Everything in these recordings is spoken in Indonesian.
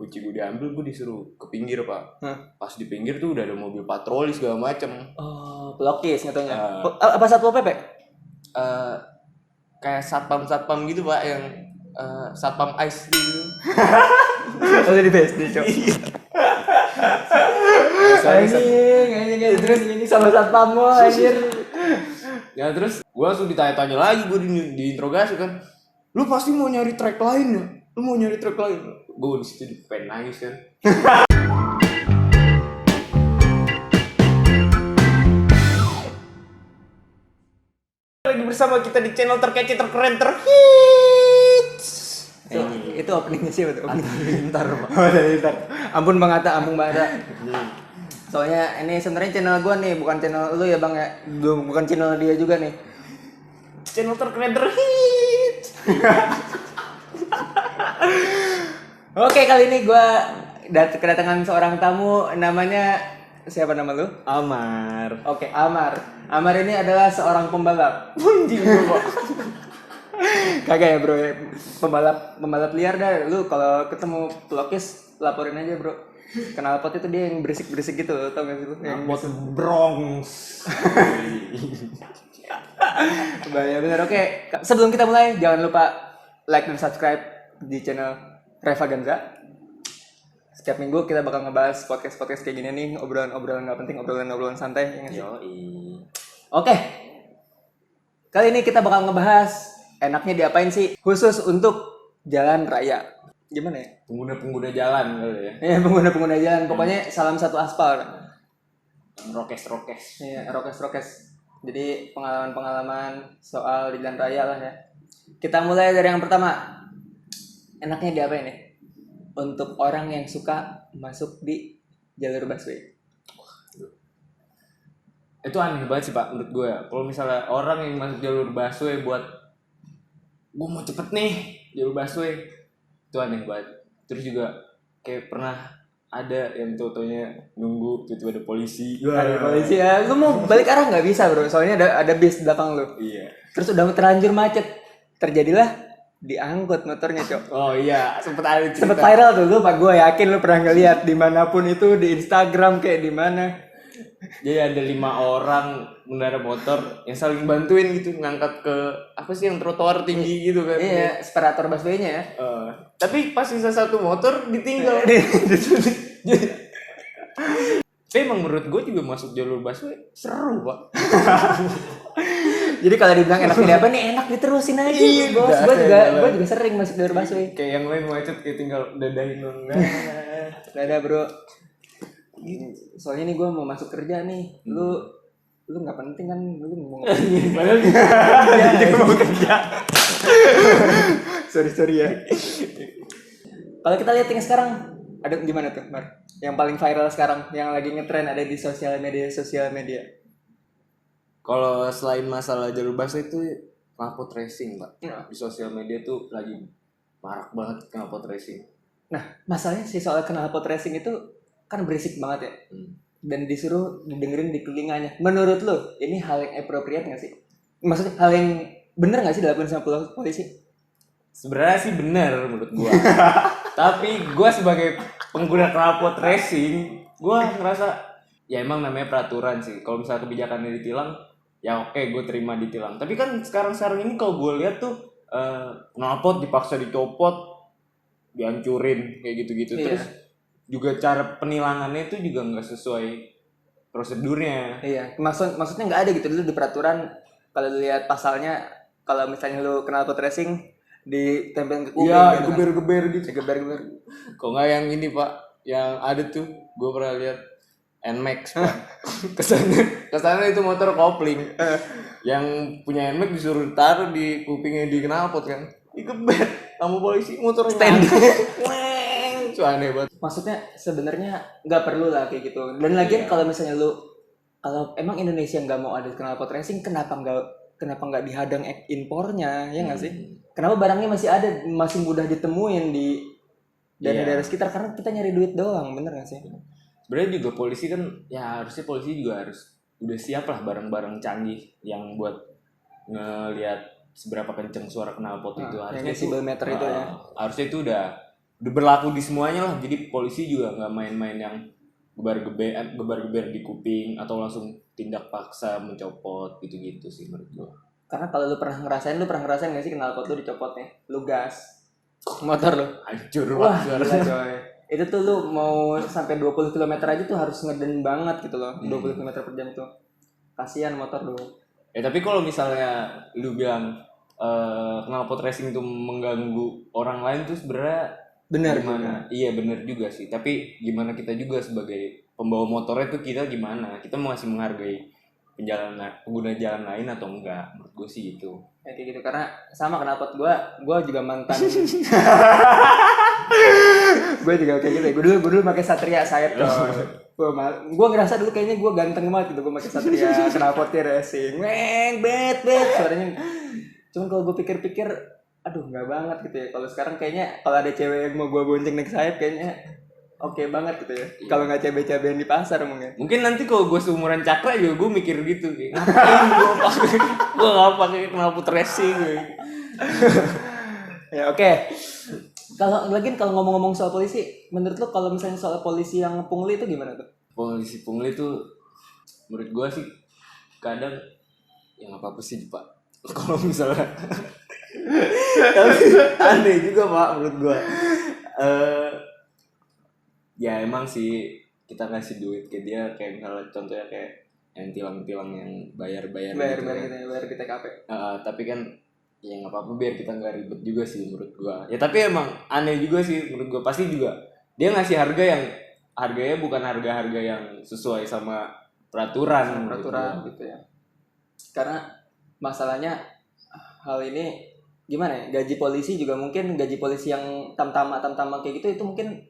kunci gue diambil, gue disuruh ke pinggir pak. Pas di pinggir tuh udah ada mobil patroli segala macem. Oh, pelokis ngetanya. Apa satpol pp? Kayak satpam gitu pak, yang satpam ice gitu. Oh, di BSD cok. Anjing terus ini sama satpammu anjir. Ya terus gue langsung ditanya-tanya lagi, gue diinterogasi kan. Lu pasti mau nyari track lain ya? Lu mau nyari track lain? Gue di situ pengen nangis kan. Lagi bersama kita di channel terkece, terkeren, terhits. Itu openingnya sih betul. Bentar pak. Oh, bentar. Ampun Bang Atta. Soalnya ini sebenarnya channel gua nih, bukan channel lu ya Bang ya. Bukan channel dia juga nih. Channel terkeren, terhits. Oke, kali ini gua kedatangan seorang tamu, namanya siapa nama lu? Amar. Oke, Amar. Amar ini adalah seorang pembalap. Anjing bro. Kagak ya bro, pembalap liar dah. Lu kalau ketemu pelukis laporin aja bro. Knalpot itu dia yang berisik gitu, tau gak sih lu? Knalpot Bronx. Bahaya bener. Oke, sebelum kita mulai jangan lupa like dan subscribe di channel Reva Ganza. Setiap minggu kita bakal ngebahas podcast kayak gini nih, obrolan nggak penting, obrolan santai. Yoi. Oke, kali ini kita bakal ngebahas enaknya diapain sih khusus untuk jalan raya. Gimana ya? Pengguna jalan kali ya. Iya, pengguna jalan. Pokoknya salam satu aspal. Rokes. Iya, rokes. Jadi pengalaman soal di jalan raya lah ya. Kita mulai dari yang pertama. Enaknya diapain nih? Untuk orang yang suka masuk di jalur busway. Itu aneh banget sih pak menurut gue. Kalau misalnya orang yang masuk jalur busway buat gue mau cepet nih jalur busway, itu aneh banget. Terus juga kayak pernah ada yang totonya nunggu tiba-tiba ada polisi. Ada polisi ya. Lu mau balik arah nggak bisa bro, soalnya ada bis di belakang lu. Iya. Terus udah terlanjur macet, terjadilah diangkut motornya cok. Oh iya, sempet ada cerita. Sempet viral tuh, gue yakin lu pernah ngeliat dimanapun itu, di Instagram kayak di mana. Jadi ada 5 orang pengendara motor yang saling bantuin gitu ngangkat ke apa sih yang trotoar tinggi gitu kan. Iya, separator busway-nya ya. Tapi pas sisa satu motor ditinggal. Tapi emang menurut gue juga masuk jalur busway seru pak. Jadi kalau dibilang enak apa nih, enak diterusin aja. Iya, bos. Gue juga sering masuk jalur busway. Kayak yang lain macet kayak tinggal dadahin dong. Dadah bro. Soalnya nih gue mau masuk kerja nih. Lu nggak penting kan, lu mau Padahal dia mau kerja. sorry ya. Kalau kita lihat yang sekarang ada gimana tuh Mar? Yang paling viral sekarang, yang lagi ngetren ada di sosial media. Kalau selain masalah jalur busway itu knalpot racing pak. Di sosial media tuh lagi marak banget knalpot racing. Nah masalahnya sih soal knalpot racing itu kan berisik banget ya. Dan disuruh didengerin di telinganya. Menurut lo ini hal yang appropriate nggak sih? Maksudnya hal yang benar nggak sih dilakukan sama polisi? Sebenarnya sih benar menurut gua. Tapi gua sebagai pengguna knalpot racing, gua ngerasa ya emang namanya peraturan sih. Kalau misalnya kebijakannya ditilang, ya oke, gue terima ditilang. Tapi kan sekarang ini kalau gue lihat tuh knalpot dipaksa dicopot, dihancurin kayak gitu-gitu. Iya. Terus juga cara penilangannya itu juga nggak sesuai prosedurnya. Iya, maksudnya nggak ada gitu dulu di peraturan. Kalau lihat pasalnya, kalau misalnya lu knalpot racing ditempelin ke kuping. Iya, geber-geber gitu. Geber. Kok nggak yang ini pak, yang ada tuh, gue pernah lihat Nmax pak. Kesana itu motor kopling. Yang punya Nmax disuruh taruh di kupingnya di knalpot kan, digeber sama polisi motornya stand. Itu aneh banget. Maksudnya sebenarnya nggak perlu lah kayak gitu. Dan lagian kalau misalnya kalau emang Indonesia nggak mau ada knalpot racing, kenapa nggak dihadang impornya, ya nggak sih? Kenapa barangnya masih mudah ditemuin di daerah-daerah sekitar, karena kita nyari duit doang, bener nggak sih? Sebenarnya juga polisi kan, ya harusnya polisi juga harus udah siap lah barang-barang canggih yang buat ngelihat seberapa kenceng suara knalpot itu. Harusnya yang decibel meter itu ya. Harusnya itu udah udah berlaku di semuanya lah. Jadi polisi juga nggak main-main yang gebar-geber di kuping atau langsung tindak paksa mencopot gitu-gitu sih menurut gua. Karena kalau lu pernah ngerasain nggak sih knalpot lu dicopot nih, lu gas motor lu, Hancur wah banget. gila coy. Itu tuh lu mau sampai 20 km aja tuh harus ngeden banget gitu loh, 20 km per jam tuh. Kasihan motor lu. Tapi kalau misalnya lu bilang knalpot racing itu mengganggu orang lain tuh sebenarnya Benar gimana? Iya benar juga sih. Tapi gimana kita juga sebagai pembawa motornya tuh kita gimana? Kita masih menghargai pengguna jalan lain atau enggak? Menurut gue sih gitu. Ya, kayak gitu karena sama knalpot gua juga mantan. Gue juga kayak gitu. Gue dulu pakai Satria sayap tuh. Gue ngerasa dulu kayaknya gue ganteng banget gitu gue pakai Satria knalpotnya racing. Bet suaranya. Cuman kalau gue pikir-pikir, aduh nggak banget gitu ya. Kalau sekarang kayaknya kalau ada cewek yang mau gue bonceng naik sayap kayaknya oke banget gitu ya. Kalau nggak cabe-cabean di pasar mungkin. Mungkin nanti kalau gue seumuran Cakra juga gue mikir gitu. Ngapain gue nggak pakai knalpot racing. Ya oke. Kalau ngomong-ngomong soal polisi, menurut lo kalau misalnya soal polisi yang pungli itu gimana tuh? Polisi pungli tuh menurut gue sih kadang ya nggak apa-apa sih Pak. Kalau misalnya tapi aneh juga Pak menurut gue. Ya emang sih kita kasih duit ke dia kayak misalnya contohnya kayak yang tilang-tilang yang bayar-bayar Bayar gitu gitu ya, bayar di TKP. tapi kan ya nggak apa-apa biar kita nggak ribet juga sih menurut gua. Ya tapi emang aneh juga sih menurut gua. Pasti juga dia ngasih harga yang harganya bukan harga-harga yang sesuai sama peraturan Gitu ya. Karena masalahnya hal ini gimana ya? Gaji polisi juga mungkin gaji polisi yang tamtama kayak gitu itu mungkin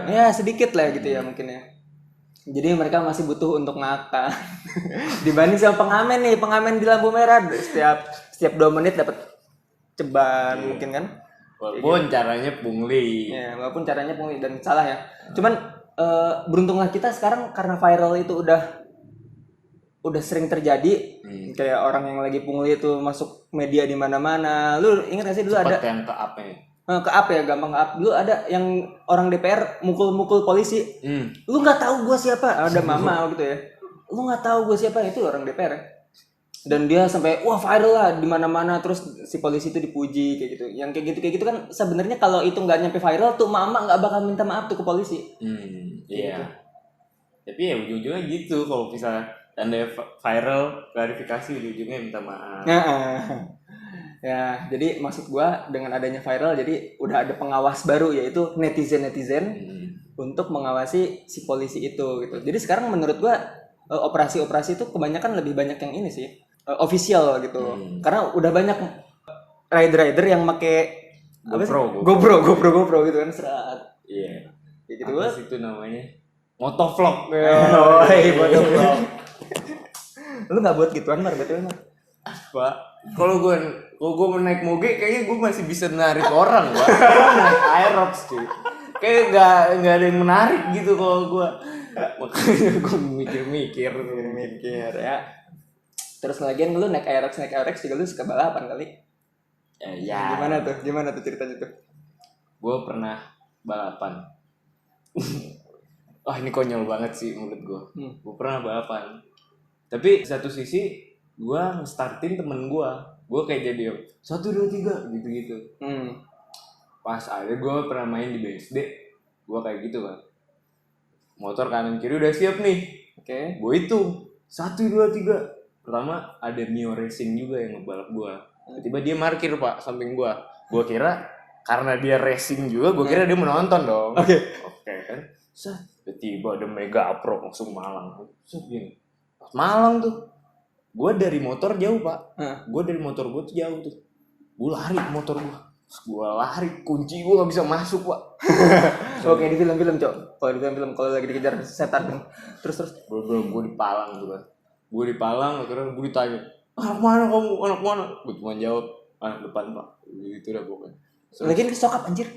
ya sedikit lah gitu ya mungkin ya. Jadi mereka masih butuh untuk ngakak dibanding sama pengamen di lampu merah setiap 2 menit dapat ceban mungkin kan. Walaupun caranya pungli. Ya, walaupun caranya pungli dan salah ya. Cuman beruntunglah kita sekarang karena viral itu udah sering terjadi. Kayak orang yang lagi pungli itu masuk media di mana-mana. Lu ingat gak sih dulu Cepet ada yang ke apa ya? ke up ya, gampang ke up. Dulu ada yang orang DPR mukul-mukul polisi. Lu nggak tahu gue siapa, ada mama gitu ya. Lu nggak tahu gue siapa, itu orang DPR ya. Dan dia sampai wah viral lah di mana-mana, terus si polisi itu dipuji kayak gitu. Yang kayak gitu kan sebenarnya kalau itu nggak nyampe viral tuh mama nggak bakal minta maaf tuh ke polisi. Iya. Tapi ya ujung-ujungnya gitu kalau misalnya tanda viral klarifikasi ujung-ujungnya minta maaf. Ya, jadi maksud gua dengan adanya viral jadi udah ada pengawas baru yaitu netizen untuk mengawasi si polisi itu gitu. Jadi sekarang menurut gua operasi-operasi itu kebanyakan lebih banyak yang ini sih official gitu. Karena udah banyak rider yang make GoPro gitu kan serat. Iya. Kayak gitu apa itu namanya? Motovlog. Motovlog. Lu nggak buat gituan betul Mar? Pak, kalau gue naik moge kayaknya gue masih bisa narik orang, Pak. Gue naik Aerox cuy. Kayak nggak ada yang menarik gitu kalau gue. Makanya gue mikir ya. Terus lagian lu naik Aerox juga lu suka balapan kali. Ya. Gimana tuh ceritanya tuh? Gue pernah balapan. Wah ini konyol banget sih menurut gue. Gue pernah balapan. Tapi satu sisi gue nge-startin temen gue kayak jadi 1, 2, 3 gitu-gitu. Pas ada gue pernah main di BSD, gue kayak gitu kan. Motor kanan kiri udah siap nih. Oke. Gue hitung 1, 2, 3. Pertama ada Mio Racing juga yang ngebalap gue. Tiba-tiba dia parkir Pak samping gue. Gue kira karena dia racing juga, gue kira dia menonton dong. Oke kan. Tiba-tiba ada Mega Pro langsung Malang. Gini. Pas Malang tuh. Gue dari motor jauh Pak. Gue dari motor gue tuh jauh tuh. Gue lari ke motor gue. Gue lari, kunci gue gak bisa masuk Pak. Oke di film-film Cok. Kalau di film kalau lagi dikejar setan. Terus. Gue di Palang tuh kan. Gue di Palang, akhirnya gue ditanya, anak mana kamu? Anak mana? Gue cuma jawab, anak depan Pak. Gitu dah pokoknya. Lagian kesokap anjir.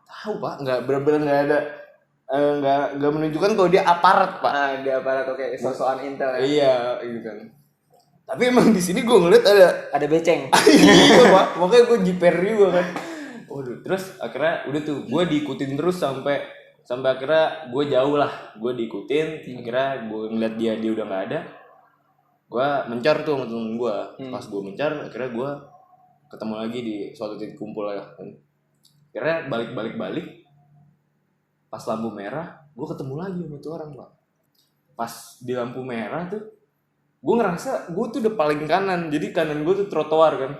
Tahu Pak, nggak benar-benar nggak ada. Nggak menunjukkan kalau dia aparat Pak. Dia aparat oke. Sosokan intel ya. Iya gitu kan. Tapi emang di sini gue ngeliat ada beceng. Iya Pak, makanya gue jiper juga kan. Waduh, terus akhirnya udah tuh gue diikutin terus sampai akhirnya gue jauh lah, gue diikutin. Akhirnya gue ngeliat dia udah nggak ada, gue mencar tuh sama temen gue. Pas gue mencar, akhirnya gue ketemu lagi di suatu titik kumpul ya. Akhirnya balik pas lampu merah, gue ketemu lagi sama tuh orang Pak. Pas di lampu merah tuh, gue ngerasa gue tuh udah paling kanan, jadi kanan gue tuh trotoar kan.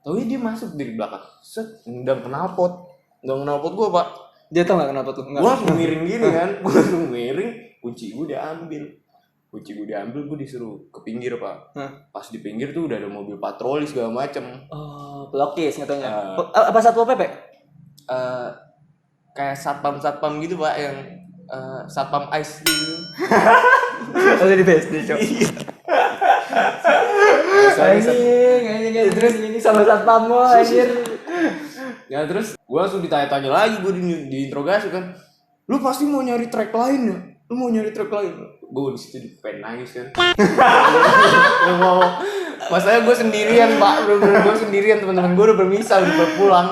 Tapi dia masuk dari belakang, set, nendang knalpot gue Pak. Dia tau nggak kenapa tuh? Gue langsung miring gini kan, gue langsung miring, kunci gue diambil, gue disuruh ke pinggir Pak. Pas di pinggir tuh udah ada mobil patroli segala macem. Oh, pelokis katanya. Apa Satpol PP? Kayak satpam gitu Pak, yang satpam ice gitu. Ada di BSD cok. Anjing terus ini sama satpammu anjir. Ya terus gue langsung ditanya-tanya lagi, gue diinterogasi kan. Lu pasti mau nyari track lain ya? Gue di situ pengen nangis kan. Masalahnya gue sendirian Pak, bener-bener gue sendirian, teman-teman gue udah bermisah, udah pulang.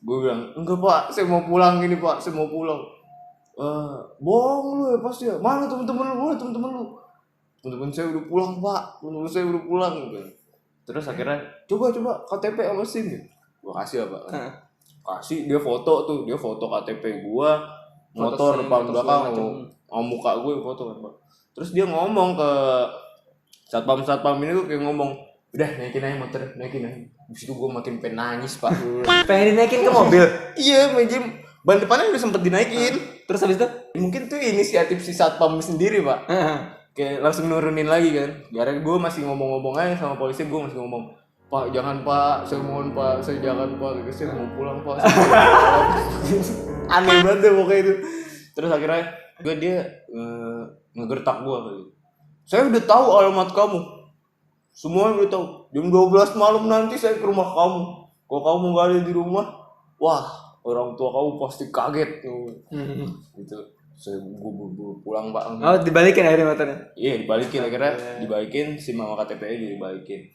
Gue bilang, enggak Pak, saya mau pulang gini Pak, saya mau pulang. Bohong lu ya pasti ya. Mana temen-temen lu? Temen-temen saya udah pulang Pak, gitu. Terus akhirnya coba KTP sama SIM ya. Gue kasih apa? Kasih, dia foto KTP gue, motor depan belakang, sama muka gue foto kan Pak. Terus dia ngomong ke satpam ini tuh kayak ngomong, udah naikin aja motor, naikin aja. Abis itu gue makin pengen nangis Pak. Pengen dinaikin ke mobil? Iya, ban depannya udah sempet dinaikin. Terus habis itu? Mungkin tuh inisiatif si satpam sendiri Pak. Kayak langsung nurunin lagi kan. Gara gue masih ngomong-ngomong aja sama polisi, gue masih ngomong, Pak jangan Pak, saya mohon Pak, saya jangan Pak, saya mau pulang Pak. Aneh banget deh pokoknya itu. Terus akhirnya dia ngegertak gue kali. Saya udah tahu alamat kamu. Semua udah tahu. Jam 12 malam nanti saya ke rumah kamu. Kalau kamu nggak ada di rumah, wah orang tua kamu pasti kaget tuh. Gitu. Saya buru-buru pulang Pak. Oh dibalikin akhirnya motornya? Iya dibalikin akhirnya, dibalikin SIM sama KTP-nya dibalikin.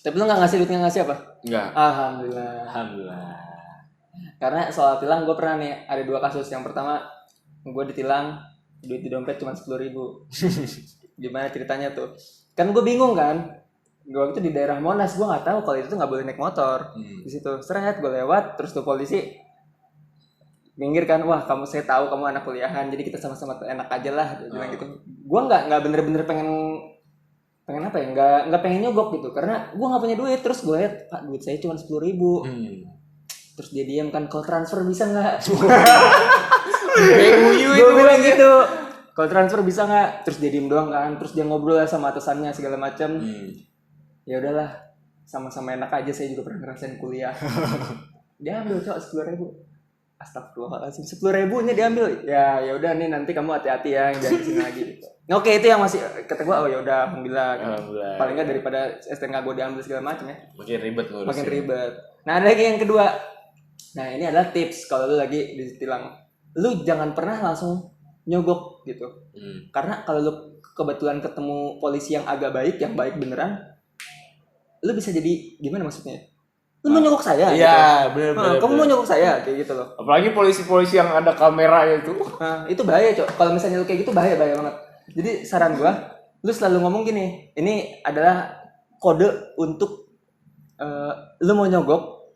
Tapi lu nggak ngasih apa? Enggak. Alhamdulillah. Karena soal tilang gue pernah nih ada 2 kasus. Yang pertama gue ditilang duit di dompet cuma 10.000. Gimana ceritanya tuh? Kan gue bingung kan. Gue waktu itu di daerah Monas, gue nggak tahu kalau itu tuh nggak boleh naik motor. Di situ seret gue lewat, terus tuh polisi minggir kan, wah saya tahu kamu anak kuliahan, jadi kita sama-sama enak aja lah. Dia bilang gitu. Gue nggak bener-bener pengen apa ya? Nggak pengen nyogok gitu, karena gue nggak punya duit. Terus gue lihat, Pak duit saya cuma 10.000. Terus dia diam kan, call transfer bisa nggak? Gue bilang gitu, call transfer bisa nggak? Terus dia diem doang kan, terus dia ngobrol sama atasannya segala macam. Ya udahlah, sama-sama enak aja, saya juga pernah ngerasain kuliah. Dia ambil cok 10.000. Astagfirullahaladzim, 10.000-nya diambil. Ya udah nih nanti kamu hati-hati ya, jangan kesini lagi. Oke, itu yang masih kata gue, oh ya udah alhamdulillah. Paling nggak daripada STNK gue diambil segala macam ya. Makin ribet. Nah ada lagi yang kedua. Nah ini adalah tips kalau lu lagi ditilang, lu jangan pernah langsung nyogok gitu. Karena kalau lu kebetulan ketemu polisi yang agak baik, yang baik beneran, lu bisa jadi gimana maksudnya? Lu mau nyogok saya? Iya, gitu. bener. Kamu mau nyogok saya kayak gitu loh. Apalagi polisi-polisi yang ada kamera itu. Nah, itu bahaya, Cok. Kalau misalnya lu kayak gitu bahaya banget. Jadi saran gua, lu selalu ngomong gini, ini adalah kode untuk lu mau nyogok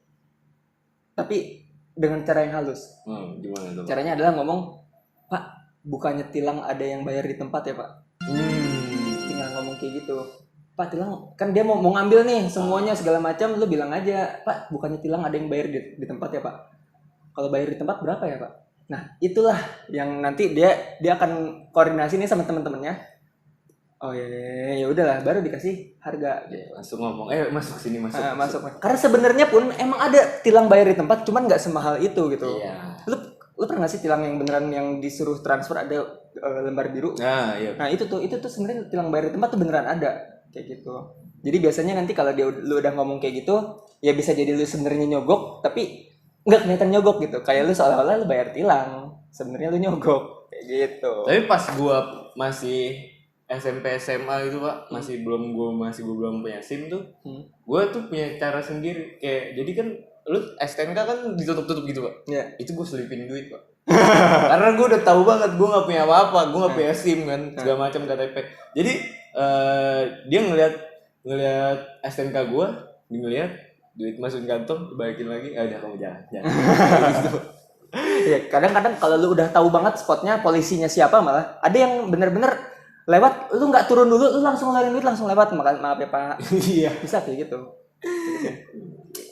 tapi dengan cara yang halus. Gimana itu? Caranya adalah ngomong, Pak, bukannya tilang ada yang bayar di tempat ya, Pak? Tinggal ngomong kayak gitu. Pak tilang kan dia mau ngambil nih semuanya segala macam, lu bilang aja, Pak bukannya tilang ada yang bayar di tempat ya Pak? Kalau bayar di tempat berapa ya Pak? Nah itulah yang nanti dia akan koordinasi nih sama teman-temannya. Oh ya udahlah, baru dikasih harga. Gitu. Langsung ngomong, masuk sini masuk. Karena sebenarnya pun emang ada tilang bayar di tempat, cuman nggak semahal itu gitu. Iya. Lu pernah nggak sih tilang yang beneran yang disuruh transfer ada lembar biru? Nah iya. Nah itu tuh sebenarnya tilang bayar di tempat tuh beneran ada. Kayak gitu. Jadi biasanya nanti kalau lu udah ngomong kayak gitu, ya bisa jadi lu sebenarnya nyogok, tapi nggak kelihatan nyogok gitu. Kayak lu seolah-olah lu bayar tilang, sebenarnya lu nyogok kayak gitu. Tapi pas gua masih SMP SMA gitu Pak, masih belum punya SIM tuh, gua tuh punya cara sendiri. Kayak jadi kan lu STNK kan ditutup gitu Pak. Iya. Itu gue selipin duit Pak. Karena gue udah tahu banget gue nggak punya apa-apa, gue nggak punya SIM kan segala macam KTP. Jadi dia ngelihat STNK gue, dia ngelihat duit masukin kantong, dibalikin lagi, udah kamu jalan. Gitu. Iya, kadang-kadang kalau lu udah tahu banget spotnya polisinya siapa, malah ada yang bener-bener lewat, lu nggak turun dulu, lu langsung ngeluarin duit langsung lewat. Maaf ya Pak. Iya. Bisa kayak gitu.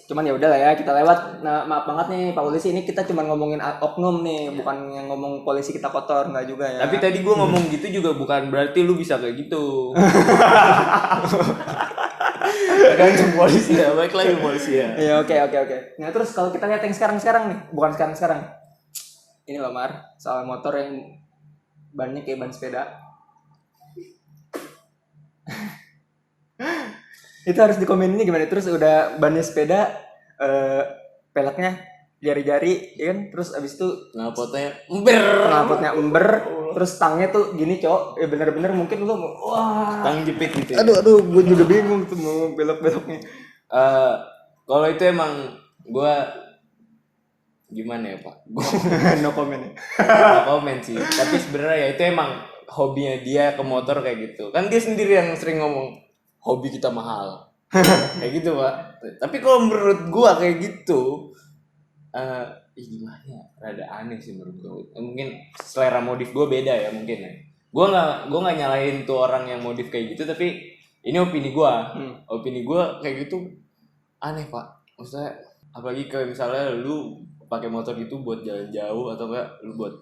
Cuman ya udahlah ya, kita lewat. Nah, maaf banget nih Pak Polisi, ini kita cuma ngomongin oknum nih, bukan yang ngomong polisi kita kotor, nggak juga ya. Tapi tadi gue ngomong gitu juga bukan berarti lu bisa kayak gitu. Tergantung polisi ya, baik lagi polisi ya. Iya, oke. Nah terus kalau kita lihat yang sekarang nih, bukan sekarang. Ini loh Mar, soal motor yang bannya kayak ban sepeda. Itu harus dikomeninnya gimana? Terus udah bannya sepeda, peleknya jari-jari, ya kan? Terus abis itu knalpotnya ember, terus tangnya tuh gini cok, ya bener-bener mungkin lu wah. Tang jepit gitu. Ya? Aduh, gue juga bingung tuh mau belok-beloknya. Kalau itu emang gue gimana ya Pak? No comment. No comment sih. Tapi sebenarnya ya itu emang hobinya dia ke motor kayak gitu. Kan dia sendiri yang sering ngomong hobi kita mahal. Kayak gitu Pak. Tapi kalau menurut gue kayak gitu, gimana ya? Rada aneh sih menurut gue. Mungkin selera modif gue beda ya mungkin ya. Gue nggak nyalahin tuh orang yang modif kayak gitu, tapi ini opini gue. Opini gue kayak gitu aneh Pak. Maksudnya apalagi kayak misalnya lu pakai motor gitu buat jalan jauh atau enggak lu buat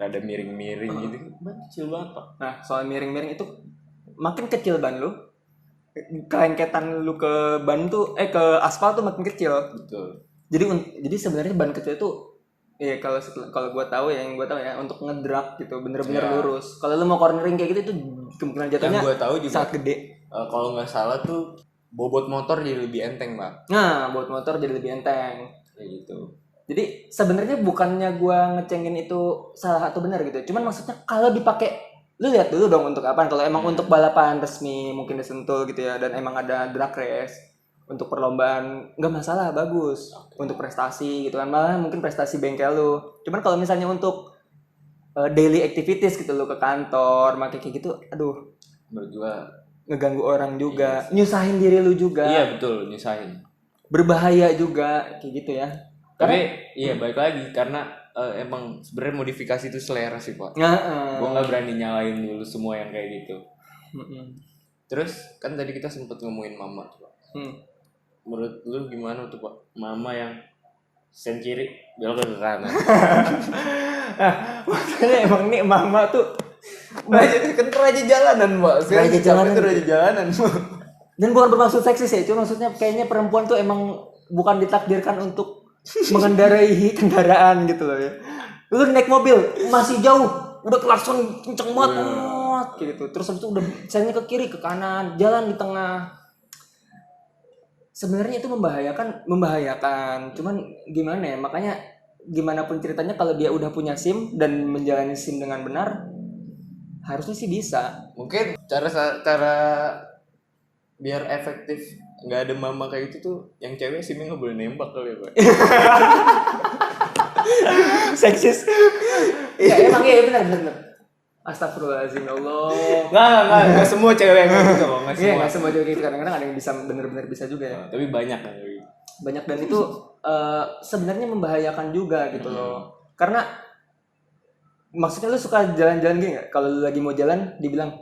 rada miring-miring gitu. Ban kecil banget Pak. Nah, soal miring-miring itu makin kecil ban lu, kelengketan lu ke ban tuh ke aspal tuh makin kecil. Betul. Jadi sebenarnya ban kecil itu ya kalau gua tahu ya, yang gua tahu ya untuk ngedrag gitu, bener-bener lurus. Kalau lu mau cornering kayak gitu itu kemungkinan jatuhnya yang gua tahu juga sangat gede. Kalau nggak salah tuh bobot motor jadi lebih enteng Pak. Nah, buat motor jadi lebih enteng. Kayak gitu. Jadi sebenarnya bukannya gua ngecengin itu salah atau benar gitu. Cuman maksudnya kalau dipakai, lu lihat dulu dong untuk apaan. Kalau emang untuk balapan resmi mungkin di Sentul gitu ya, dan emang ada drag race untuk perlombaan, nggak masalah, bagus. Untuk prestasi gitu kan, malah mungkin prestasi bengkel lu. Cuman kalau misalnya untuk daily activities gitu, lu ke kantor pakai kayak gitu, aduh, Menurut gua ngeganggu orang juga, nyusahin diri lu juga. iya betul, nyusahin. Berbahaya juga kayak gitu ya. Tapi iya balik lagi karena emang sebenarnya modifikasi itu selera sih Pak. Gue nggak berani nyalain dulu semua yang kayak gitu. Terus kan tadi kita sempet ngomongin mama tuh Pak. Menurut lu gimana tuh Pak? Mama yang sen kiri belok ke kanan. Makanya emang nih mama tuh raja jalanan Pak. Raja jalanan. Itu raja jalanan. Dan bukan bermaksud seksis ya, cuma maksudnya kayaknya perempuan tuh emang bukan ditakdirkan untuk mengendarai kendaraan gitu loh ya. Lu naik mobil masih jauh, udah klakson kenceng banget, gitu. Terus habis itu udah sennya ke kiri, ke kanan, jalan di tengah. Sebenarnya itu membahayakan. Cuman gimana ya? Makanya gimana pun ceritanya kalau dia udah punya SIM dan menjalani SIM dengan benar, harusnya sih bisa. Mungkin cara biar efektif nggak ada mama kayak gitu tuh, yang cewek sih nggak boleh nembak kali ya Pak. Seksis. Ya emang iya benar. Astagfirullahaladzim ya Allah. Nggak semua cewek yang gitu loh, Nggak semua cewek gitu, kadang-kadang ada yang bisa benar-benar bisa juga ya. Tapi banyak kan. Banyak, dan itu sebenarnya membahayakan juga gitu loh. Karena maksudnya lu suka jalan-jalan gini nggak? Kalau lu lagi mau jalan dibilang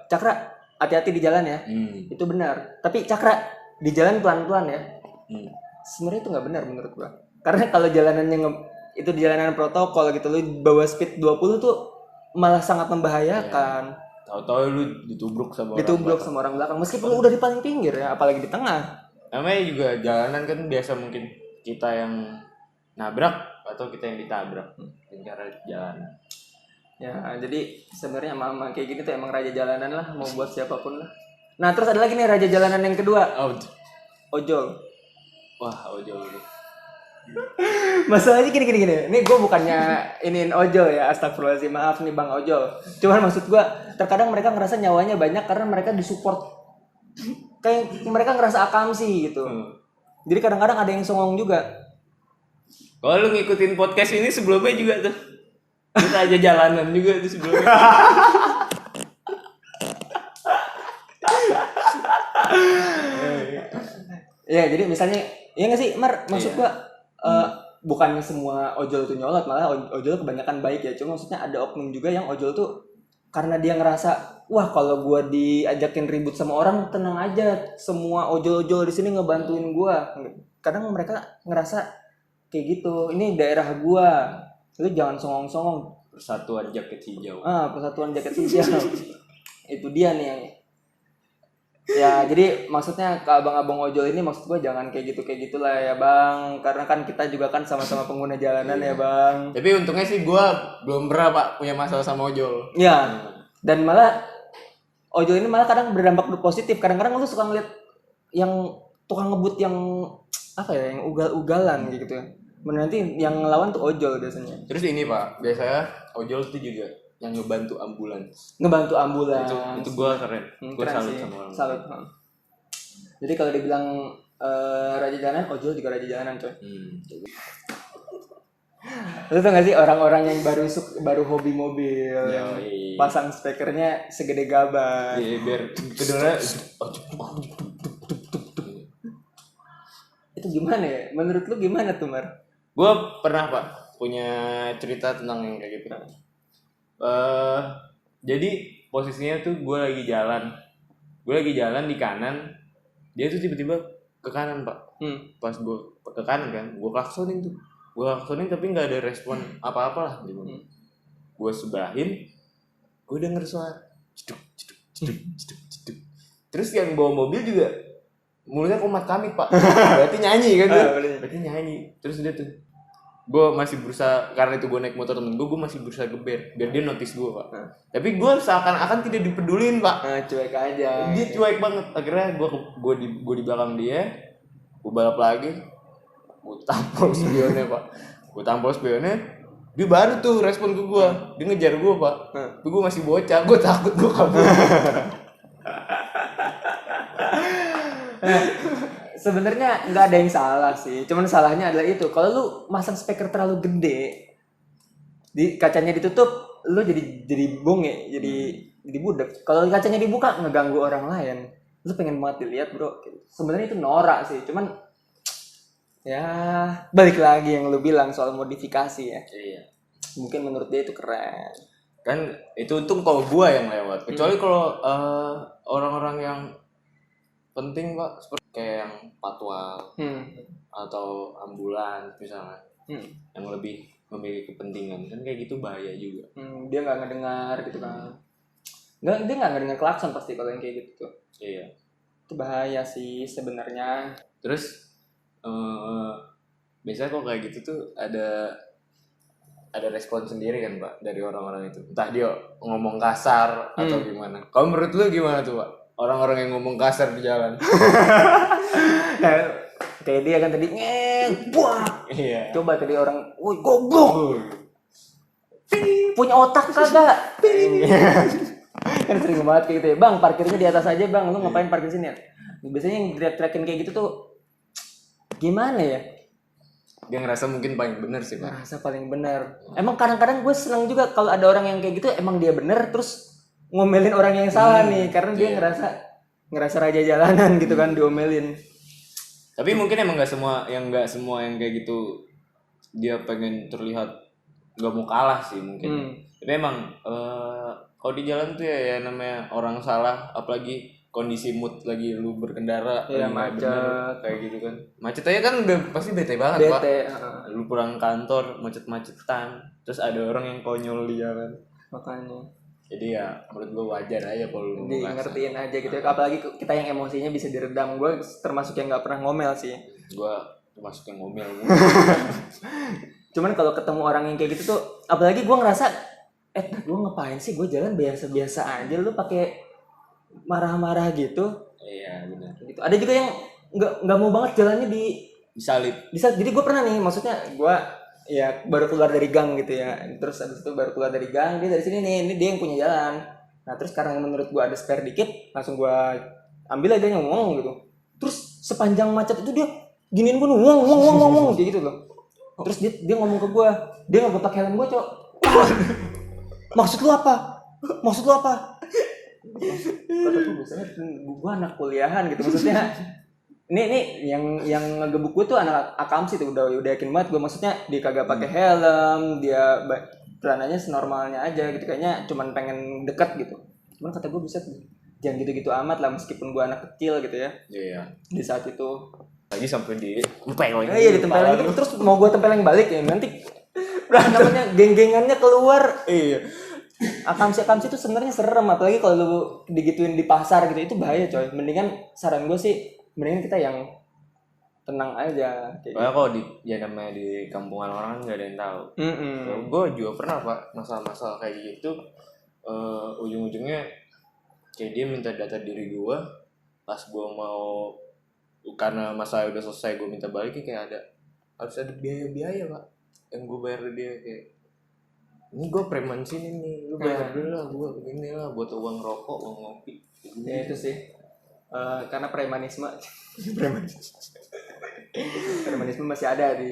Cakra hati-hati di jalan ya. Itu benar. Tapi Cakra di jalan pelan-pelan ya. Sebenarnya itu nggak benar menurut gua. Karena kalau jalanannya itu di jalanan protokol gitu, lu bawa speed 20 tuh malah sangat membahayakan. Tahu-tahu lu ditubruk sama orang belakang. Meskipun lu udah di paling pinggir ya, apalagi di tengah. Namanya juga jalanan kan biasa, mungkin kita yang nabrak atau kita yang ditabrak. Cara jalanan. Ya, jadi sebenarnya mama kayak gini tuh emang raja jalanan lah, mau buat siapapun lah. Nah, terus ada lagi nih raja jalanan yang kedua. Ojol. Wah, ojol. Masalahnya gini. Ini gue bukannya iniin ojol ya, astagfirullahaladzim, maaf nih Bang Ojol. Cuman maksud gue, terkadang mereka ngerasa nyawanya banyak karena mereka disupport. Kayak mereka ngerasa akamsi gitu. Jadi kadang-kadang ada yang songong juga. Kalau lu ngikutin podcast ini sebelumnya juga tuh. Kita aja jalanan juga tuh sebelumnya. Ya jadi misalnya, ya nggak sih Mar, maksud gua bukannya semua ojol tuh nyolot, malah ojol kebanyakan baik ya. Cuma maksudnya ada oknum juga yang ojol tuh karena dia ngerasa, wah kalau gua diajakin ribut sama orang tenang aja, semua ojol-ojol di sini ngebantuin gua. Kadang mereka ngerasa kayak gitu, ini daerah gua, lu jangan songong-songong. Persatuan jaket hijau. Persatuan jaket hijau. Itu dia nih yang ya, jadi maksudnya ke abang-abang ojol ini maksud gue jangan kayak gitulah ya bang, karena kan kita juga kan sama-sama pengguna jalanan ya bang. Tapi untungnya sih gue belum pernah Pak punya masalah sama ojol. Ya, dan malah ojol ini malah kadang berdampak positif. Kadang-kadang lu suka ngeliat yang tukang ngebut yang apa ya, yang ugal-ugalan gitu ya. Nanti yang ngelawan tuh ojol biasanya. Terus ini Pak, biasanya ojol itu juga yang ngebantu ambulans. Ngebantu ambulans. Itu gue keren. Gue Keren salut sih. sama orang. Salut. Jadi kalau dibilang raja jalanan, ojol juga raja jalanan coy. Lu tau gak sih orang-orang yang baru hobi mobil, yang pasang speakernya segede gaban. Iya, biar kedengeran. Itu gimana ya? Menurut lu gimana tuh Mar? Gue pernah Pak punya cerita tentang yang kayak gitu. Jadi posisinya tuh gue lagi jalan di kanan, dia tuh tiba-tiba ke kanan Pak. Pas gue ke kanan kan, gue klaksonin tapi nggak ada respon apa-apa lah gitu. Gue sebelahin, gue denger suara ceduk. Terus yang bawa mobil juga mulutnya komat kamit Pak, berarti nyanyi kan tuh. Berarti nyanyi. Terus dia tuh, gue masih berusaha, karena itu gue naik motor temen gue masih berusaha geber biar dia notice gue Pak. Tapi gue seakan-akan tidak dipedulin Pak. Cuek aja. Dia cuek banget. Akhirnya gue di belakang dia, gue balap lagi, gue tampol spionnya Pak. Dia baru tuh respon ke gue, dia ngejar gue Pak. Tapi gue masih bocah, gue takut, gue kabur. Sebenarnya nggak ada yang salah sih, cuman salahnya adalah itu kalau lu masang speaker terlalu gede, di kacanya ditutup, lu jadi bonge, jadi budak. Kalau kacanya dibuka ngeganggu orang lain, lu pengen banget dilihat bro. Sebenarnya itu norak sih, cuman ya balik lagi yang lu bilang soal modifikasi ya. Iya. Mungkin menurut dia itu keren. Kan itu untung kalau gue yang lewat, kecuali kalau orang-orang yang penting Pak, seperti kayak yang patwal atau ambulans misalnya, yang lebih memiliki kepentingan, kan kayak gitu bahaya juga. Dia nggak ngedengar gitu kan, dia nggak ngedengar klakson pasti kalau yang kayak gitu tuh. Iya, Itu bahaya sih sebenarnya. terus biasanya kok kayak gitu tuh ada respon sendiri kan Pak dari orang-orang itu, entah dia ngomong kasar atau gimana. Kalau menurut lu gimana tuh Pak, orang-orang yang ngomong kasar di jalan? Nah, kayak dia kan tadi buah. Iya. Coba tadi orang, woi goblok, punya otak kagak? Kan sering banget kayak gitu ya, bang parkirnya di atas aja bang, lu ngapain parkir sini ya? Biasanya yang teriak-teriakin kayak gitu tuh gimana ya? Dia ngerasa mungkin paling bener sih Pak. Ngerasa paling bener. Emang kadang-kadang gue senang juga kalau ada orang yang kayak gitu, emang dia bener terus ngomelin orang yang salah nih, karena dia ngerasa raja jalanan gitu kan, diomelin. Tapi mungkin emang nggak semua yang kayak gitu dia pengen terlihat nggak mau kalah sih mungkin. Tapi emang kalau di jalan tuh ya namanya orang salah, apalagi kondisi mood lagi lu berkendara, macet kayak gitu kan. Macet aja kan udah pasti bete banget Pak. Lu pulang kantor macet-macetan, terus ada orang yang konyol di jalan. Makanya. Jadi ya menurut gue wajar aja kalau lu ngertiin aja gitu. Apalagi kita yang emosinya bisa diredam. Gue termasuk yang nggak pernah ngomel sih. Gue termasuk yang ngomel. Cuman kalau ketemu orang yang kayak gitu tuh, apalagi gue ngerasa, gue ngapain sih, gue jalan biasa-biasa aja, lu pakai marah-marah gitu. Iya benar. Gitu. Ada juga yang nggak mau banget jalannya disalip. Jadi gue pernah nih, maksudnya gue ya baru keluar dari gang gitu ya, terus abis itu baru keluar dari gang, dia dari sini nih, ini dia yang punya jalan. Nah terus karena menurut gue ada spare dikit, langsung gue ambil aja ngomong gitu. Terus sepanjang macet itu dia giniin gue ngomong kayak gitu loh. Terus dia ngomong ke gue, dia nggak pakai helm gue, Cok. Maksud lu apa? Kata gue biasanya gue anak kuliahan gitu, maksudnya ini yang ngegebuk gue tuh anak akamsi tuh udah yakin banget gue, maksudnya dia kagak pakai helm, dia celananya senormalnya aja gitu, kayaknya cuman pengen deket gitu. Cuman kata gue bisa jangan gitu-gitu amat lah, meskipun gue anak kecil gitu ya. Iya. Di saat itu Lagi sampai ditempelin. iya ditempelin gitu, terus mau gue tempelin balik ya nanti namanya geng-gengannya keluar. Iya. Akamsi itu sebenarnya serem, apalagi kalau lu digituin di pasar gitu, itu bahaya coy. Mendingan saran gue sih mendingan kita yang tenang aja kayak Soalnya kalau ya namanya di kampungan orang kan nggak ada yang tahu. Gue juga pernah pak masalah kayak gitu. Ujung-ujungnya kayak dia minta data diri gue, pas gue mau, karena masalah udah selesai gue minta balik, kayak harus ada biaya pak yang gue bayar ke dia, kayak ini gue preman sini nih, lu bayar dulu lah, gue begini lah buat uang rokok, uang ngopi. ya itu sih. Karena premanisme masih ada di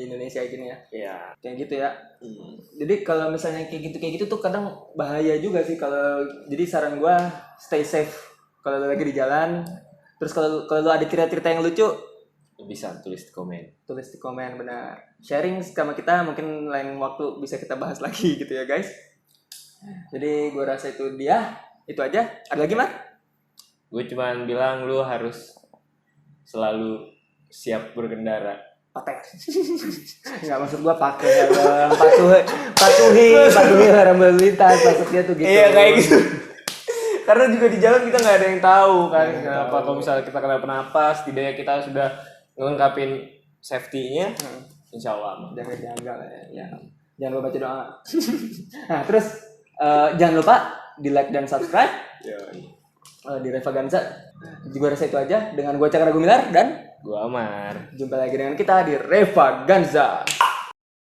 Indonesia gini ya. Iya. Kayak gitu ya. Jadi kalau misalnya kayak gitu tuh kadang bahaya juga sih. Kalau jadi saran gue stay safe kalau lu lagi di jalan. Terus kalau lu ada cerita-cerita yang lucu, Bisa tulis di komen. benar. Sharing sama kita, mungkin lain waktu bisa kita bahas lagi gitu ya guys. Jadi gue rasa itu aja. Ada lagi Mar? Gue cuman bilang lu harus selalu siap berkendara. Pakai. Enggak, maksud gua pakai helm, patuhi rambu lintas, maksudnya tuh gitu. Iya kayak gitu. Karena juga di jalan kita nggak ada yang tahu kan kenapa, kalau misalnya kita kenapa-napa, setidaknya kita sudah ngelengkapin safety-nya. Insya Allah aman. Jaga ya. Jangan lupa baca doa. Nah, terus jangan lupa di like dan subscribe. Di Revaganza. Juga rasa itu aja, dengan gua Cakra Gumilar dan Gua Amar. jumpa lagi dengan kita di Revaganza.